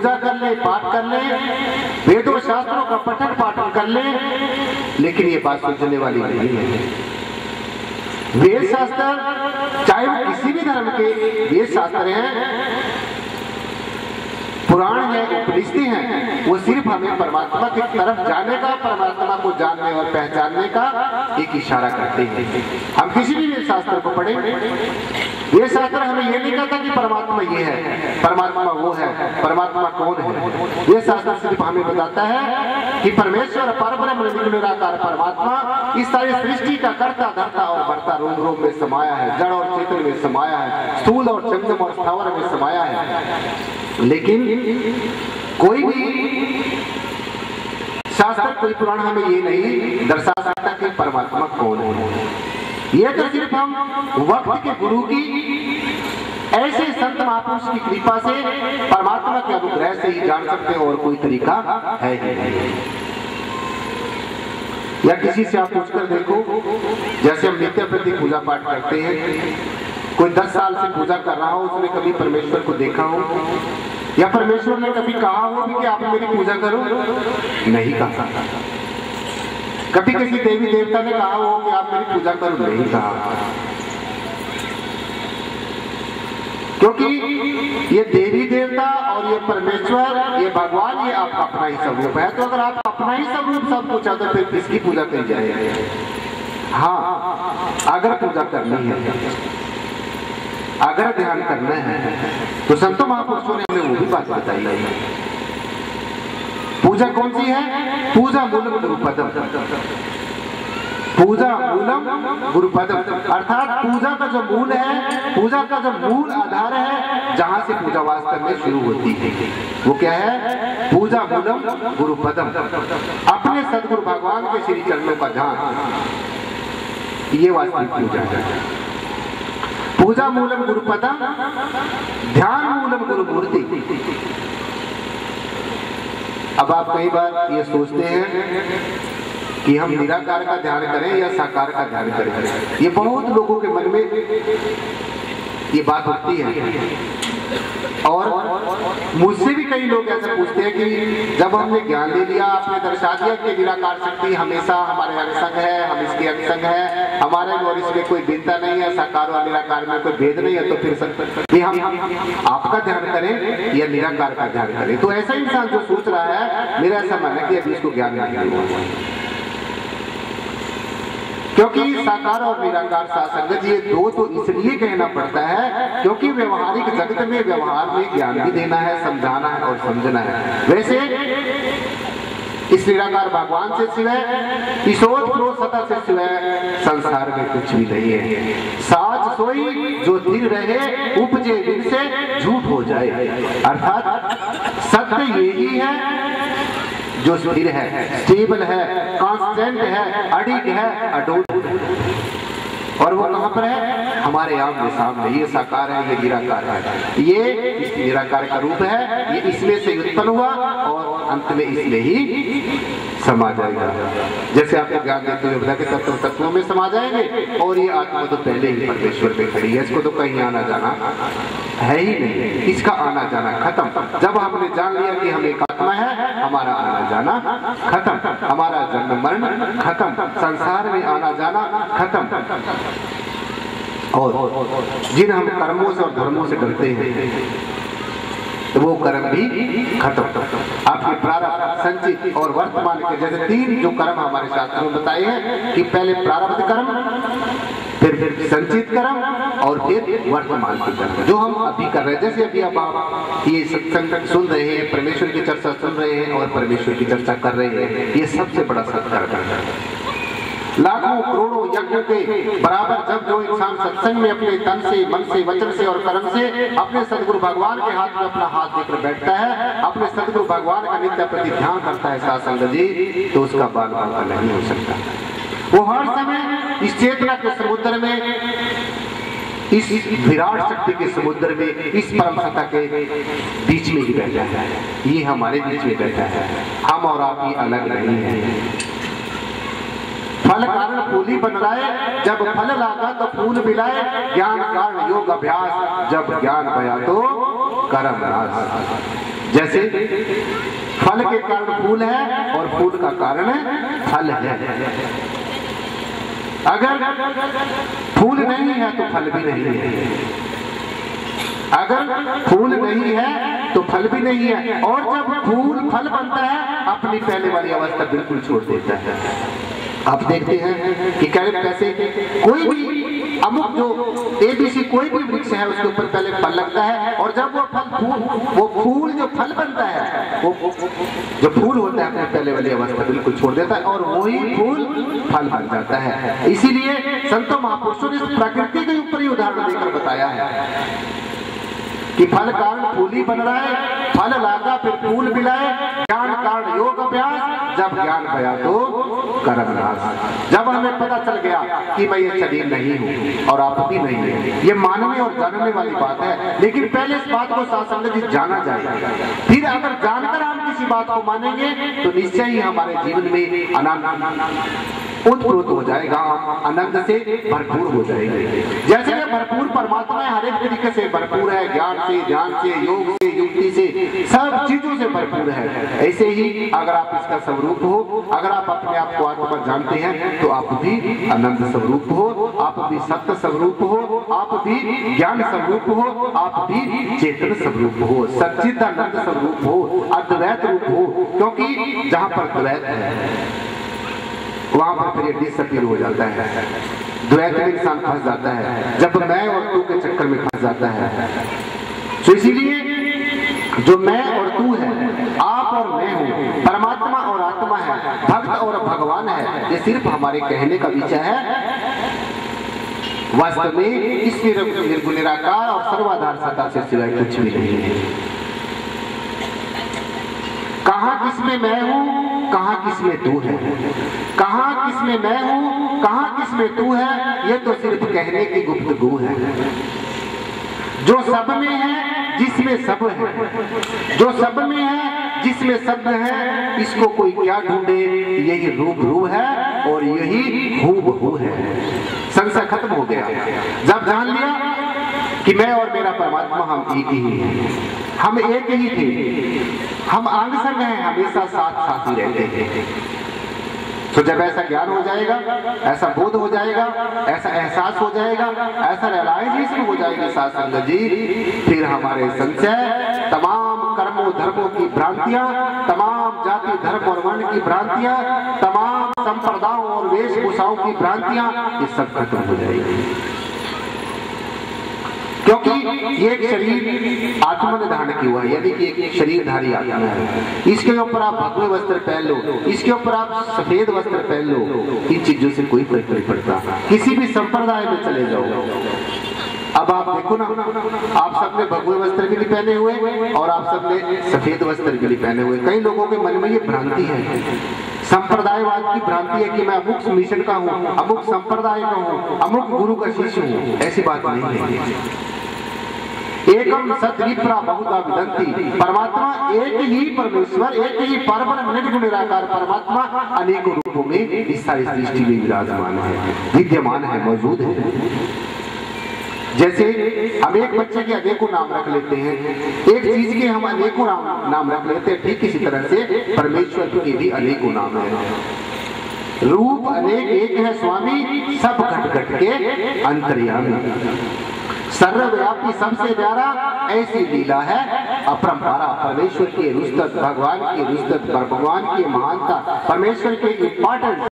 पूजा कर ले, पाठ कर ले, वेदों शास्त्रों का पठन पाठन कर ले, लेकिन ये बात सोचने वाली नहीं है। वेद शास्त्र, चाहे वो किसी भी धर्म के वेद शास्त्र हैं, पुराण है, उपनिषदें हैं, वो सिर्फ हमें परमात्मा की तरफ जाने का, परमात्मा को जानने और पहचानने का एक इशारा करते हैं। हम किसी भी वेद शास्त्र को पढ़ें, वेद शास्त्र हमें ये नहीं कहता कि परमात्मा ये है, परमात्मा वो है, परमात्मा कौन है। वेद शास्त्र सिर्फ हमें बताता है कि परमेश्वर परब्रह्म निराकार परमात्मा इस सारी सृष्टि का कर्ता धर्ता और बढ़ता रोम रोम में समाया है, जड़ और चेतन में समाया है, स्थूल और जंगम और स्थावर में समाया है। लेकिन कोई भी शास्त्र, कोई पुराण हमें ये नहीं दर्शा सकता कि परमात्मा कौन है। ये तो सिर्फ हम वक्त के गुरु की, ऐसे संत महापुरुष की कृपा से, परमात्मा के अनुग्रह से ही जान सकते हैं, और कोई तरीका है ही नहीं। या किसी से आप पूछकर देखो, जैसे हम नित्य प्रति पूजा पाठ करते हैं, कोई 10 साल से पूजा कर रहा हो, उसने कभी परमेश्वर को देखा हो, या परमेश्वर ने कभी कहा हो कि आप मेरी पूजा करो? नहीं कहा। कभी किसी देवी देवता ने कहा हो कि आप मेरी पूजा करो? नहीं कहा। क्योंकि ये देवी देवता और ये परमेश्वर, ये भगवान, ये आपका अपना ही स्वरूप है। तो अगर आप अपना ही स्वरूप सब कुछ है, तो फिर किसकी पूजा करी जाएगी? हाँ, अगर पूजा करनी है, अगर ध्यान करना है, तो संतों महापुरुषों ने हमें वो भी बात बताई है। पूजा कौन सी है? पूजा मूलम गुरुपदम। पूजा मूलम गुरुपदम, अर्थात पूजा का जो मूल है, पूजा का जो मूल आधार है, जहां से पूजा वास्तव में शुरू होती है, वो क्या है? पूजा मूलम गुरुपदम, अपने सदगुरु भगवान के श्री चरणों का ध्यान, ये वास्तविक पूजा है। पूजा मूलम गुरुपदम, ध्यान मूलम गुरुमूर्ति। अब आप कई बार ये सोचते हैं कि हम निराकार का ध्यान करें या साकार का ध्यान करें। ये बहुत लोगों के मन में ये बात होती है, और मुझसे भी कई लोग ऐसे पूछते हैं कि जब हमने ज्ञान ले लिया, आपने दर्शा दिया कि निराकार शक्ति हमेशा हमारे अंग है, हम इसके अंग है, हमारे और इसमें कोई भिन्नता नहीं है, साकार और निराकार में कोई भेद नहीं है, तो फिर हम आपका ध्यान करें या निराकार का ध्यान करें? तो ऐसा इंसान जो सोच रहा है, मेरा ऐसा मानना है कि अभी इसको ज्ञान नहीं हुआ, क्योंकि साकार और निराकार सासंगत ये दो तो इसलिए कहना पड़ता है क्योंकि व्यवहारिक जगत में व्यवहार में ज्ञान भी देना है, समझाना है और समझना है। वैसे इस निराकार भगवान से सिवाय, ईशोध क्रोध सता से सिवाय संसार में कुछ भी नहीं है। साच सोई जो स्थिर रहे, उपजे दिन से झूठ हो जाए, अर्थात सत्य यही है जो स्थिर है, स्टेबल है, कांस्टेंट है, अडिग है, अटूट है। और वो कहां पर है? हमारे आमने सामने। ये साकार है, ये निराकार है, ये इस निराकार का रूप है, ये इसमें से उत्पन्न हुआ और अंत में इसमें ही समा जाएगा। जैसे आपको ज्ञान देते हुए बता के तत्व तत्वों में समा जाएंगे, और ये आत्मा तो पहले ही परमेश्वर पे खड़ी है, इसको तो कहीं आना जाना है ही नहीं, इसका आना जाना खत्म। जब हमने जान लिया कि हम एक आत्मा है, हमारा आना जाना खत्म, हमारा जन्म मरण खत्म, संसार में आना जाना खत्म। और जिन हम कर्मों से और धर्मों से डरते हैं, तो वो कर्म भी खत्म। आपके प्रारब्ध, संचित और वर्तमान के जैसे 3 जो कर्म हमारे शास्त्रों में बताए हैं कि पहले प्रारब्ध कर्म, फिर संचित कर्म और फिर वर्तमान के कर्म, जो हम अभी कर रहे हैं। जैसे अभी अब आप ये सत्संग सुन रहे हैं, परमेश्वर की चर्चा सुन रहे हैं और परमेश्वर की चर्चा कर रहे हैं, ये सबसे बड़ा सत्कर्म है। लाखों करोड़ों यज्ञों के बराबर जब जो इंसान सत्संग में अपने तन से, मन से, वचन से और कर्म से अपने सदगुरु भगवान के हाथ में अपना हाथ देकर बैठता है, अपने सदगुरु भगवान का नित्य प्रति ध्यान करता है साथ संगत जी, तो उसका बाल बांका नहीं हो सकता। वो हर समय इस चेतना के समुद्र में, इस विराट शक्ति के समुद्र में, इस परम सत्ता के बीच में ही बैठा है। ये हमारे बीच में बैठा है, हम और आप ही अलग नहीं है। फल कारण फूल ही बन रहा है, जब फल लागा तो फूल मिलाए, ज्ञान कारण योग अभ्यास, जब ज्ञान भया तो कर्म नाश। जैसे फल के कारण फूल है और फूल का कारण फल है। अगर फूल नहीं है तो फल भी नहीं है, अगर फूल नहीं है तो फल भी नहीं है, और जब फूल फल बनता है अपनी पहले वाली अवस्था बिल्कुल छोड़ देता है। आप देखते हैं कि कैसे कोई भी अमुक जो ABC कोई भी वृक्ष है उसके ऊपर पहले फल लगता है, और जब वो फूल जो फल बनता है, वो जो फूल होता है अपने पहले वाली अवस्था बिल्कुल छोड़ देता है और वही फूल फल बन जाता है। इसीलिए संतों महापुरुषों ने इस प्रकृति के ऊपर ही उदाहरण देकर बताया है कि फल कारण फूल ही बन रहा है, फल लागा फिर फूल मिलाए, ज्ञान कारण योग अभ्यास, जब ज्ञान गया तो कर्म नाश। जब हमें पता चल गया कि मैं ये शरीर नहीं हूँ और आप भी नहीं है, ये मानने और जानने वाली बात है, लेकिन पहले इस बात को साथ संगत जी जाना जाए, फिर अगर जानकर हम किसी बात को मानेंगे तो निश्चय ही हमारे जीवन में आनंद उत्प्रोत हो जाएगा, आनंद से भरपूर हो जाएंगे। जैसे कि भरपूर परमात्मा हर एक तरीके से भरपूर है, ज्ञान से, ध्यान से, योग से, युक्ति से, सब चीजों से भरपूर है। ऐसे ही अगर आप इसका स्वरूप हो, अगर आप अपने आप को आत्मा जानते हैं तो आप भी आनंद स्वरूप हो, आप भी सत्य स्वरूप हो, आप भी ज्ञान स्वरूप हो, आप भी चेतन स्वरूप हो, सच्चिदानंद स्वरूप हो, अद्वैत रूप हो। क्योंकि जहां पर द्वैत है वहां पर फिर डिसअपीयर हो जाता है, द्वैत में इंसान फंस जाता है, जब मैं और तू के चक्कर में फंस जाता है। तो इसीलिए जो मैं और तू है, आप और मैं हूं, परमात्मा और आत्मा है, भक्त और भगवान है, ये सिर्फ हमारे कहने का विषय है। वास्तव में इसमें निर्गुण निराकार और सर्वाधार सत्ता से सिवाय कुछ भी नहीं है। कहां किसमें मैं हूं, कहां किसमें तू है, कहां किसमें मैं हूं, कहां किसमें तू है, ये तो सिर्फ कहने की गुफ्तगू है। जो सब में है जिसमें सब है, जो सब में है जिसमें सब है, इसको कोई क्या ढूंढे, यही रूबरू है और यही हूबहू है। संशय खत्म हो गया जब जान लिया कि मैं और मेरा परमात्मा हम एक ही हैं, हम एक ही थे, हम अंग संग हैं, हमेशा साथ साथ ही रहते हैं। तो जब ऐसा ज्ञान हो जाएगा, ऐसा बोध हो जाएगा, ऐसा एहसास हो जाएगा, ऐसा रियलाइजेशन हो जाएगी साथ संगत जी, फिर हमारे संशय, तमाम कर्मों धर्मों की भ्रांतियां, तमाम जाति धर्म और वर्ण की भ्रांतियां, तमाम संप्रदायों और वेशभूषाओं की भ्रांतियां, ये सब खत्म हो जाएगी। क्योंकि ये एक शरीर आत्मा ने धारण किया हुआ है, यानी कि एक शरीरधारी आत्मा है। इसके ऊपर आप भगवे वस्त्र पहन लो, इसके ऊपर आप सफेद वस्त्र पहन लो, इन चीजों से कोई फर्क नहीं पड़ता। किसी भी संप्रदाय में चले जाओ, अब आप देखो ना, आप सबने भगवे वस्त्र भी नहीं पहने हुए और आप सबने सफेद वस्त्र भी नहीं पहने हुए। कई लोगों के मन में ये भ्रांति है, संप्रदायवाद की भ्रांति है कि मैं अमुक मिशन का हूँ, अमुक संप्रदाय का हूँ, अमुक गुरु का शिष्य हूँ। ऐसी बात नहीं है। एकम सद्विप्रा बहुधा विदन्ति, परमात्मा एक ही परमेश्वर, एक ही परब्रह्म निर्गुण निराकार परमात्मा अनेकों रूपों में इस सारी सृष्टि में विराजमान है, विद्यमान है, मौजूद है। जैसे हम एक बच्चे के अनेकों नाम रख लेते हैं, एक चीज के हम अनेकों नाम रख लेते हैं, ठीक इसी तरह से परमेश्वर के भी अनेकों नाम है। रूप अनेक एक है स्वामी, सब घट घट के अंतर्यामी, सर्वव्यापी सबसे प्यारा, ऐसी लीला है अपरंपरा। परमेश्वर की रुस्तत, भगवान की रुस्तत, भगवान की महानता, परमेश्वर के इंपॉर्टेंस